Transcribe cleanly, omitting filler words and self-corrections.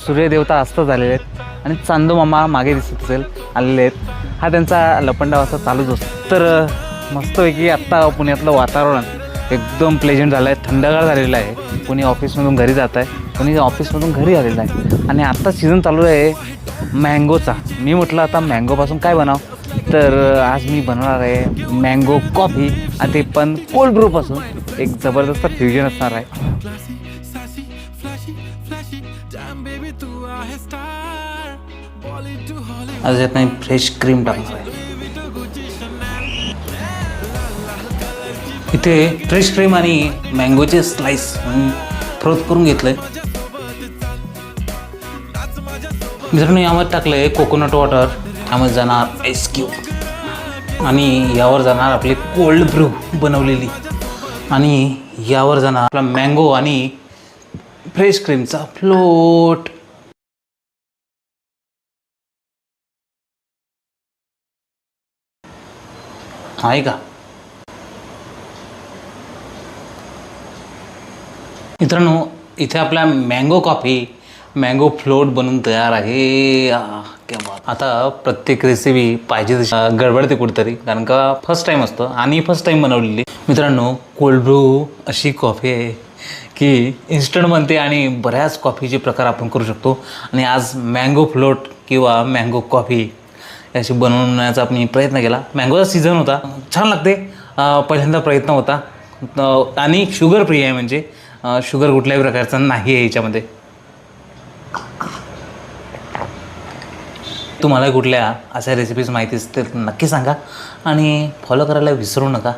सूर्यदेवता अस्त झालेले आहेत आणि चांदू मामा मागे दिसत असेल आलेले आहेत. हा त्यांचा लपंडाव असा चालूच असतो. तर मस्तपैकी आत्ता पुण्यातलं वातावरण एकदम प्लेजंट झालं आहे, थंडगार झालेलं आहे. कोणी ऑफिसमधून घरी जात आहे, कोणी ऑफिसमधून घरी आलेलं आहे आणि आत्ता सीझन चालू आहे मँगोचा. मी म्हटलं आता मँगोपासून काय बनाव, तर आज मी बनवणार आहे मँगो कॉफी आणि ते पण कोल्ड ब्रूपासून. एक जबरदस्त फ्युजन असणार आहे. आज यात नाही फ्रेश क्रीम टाकणार आहे. इथे फ्रेश क्रीम आणि मँगोचे स्लाइस फ्रोज करून घेतलंय. मित्रांनो यामध्ये टाकलंय कोकोनट वॉटर, यामध्ये जाणार आईस क्यूब आणि यावर जाणार आपली कोल्ड ब्रू बनवलेली आणि यावर जाणार आपला मँगो आणि फ्रेश क्रीमचा फ्लोट. आहे का मित्रांनो, इथे आपला मँगो कॉफी मँगो फ्लोट बनून तयार आहे. क्या बात. आता प्रत्येक रेसिपी पाहिजे तशी गडबडते कुठेतरी, कारण का फर्स्ट टाईम असतं आणि फर्स्ट टाईम बनवलेली. मित्रांनो कोल्ड ब्रू अशी कॉफी आहे की इन्स्टंट बनते आणि बऱ्याच कॉफीचे प्रकार आपण करू शकतो. आणि आज मँगो फ्लोट किंवा मँगो कॉफी अशी बनवण्याचा आपण प्रयत्न केला. मँगोचा सीझन होता, छान लागते. पहिल्यांदा प्रयत्न होता आणि शुगर फ्री आहे, म्हणजे शुगर कुठल्याही प्रकारचा नाही आहे याच्यामध्ये. तुम्हाला कुठल्या अशा रेसिपीज माहिती असतील तर नक्की सांगा आणि फॉलो करायला विसरू नका.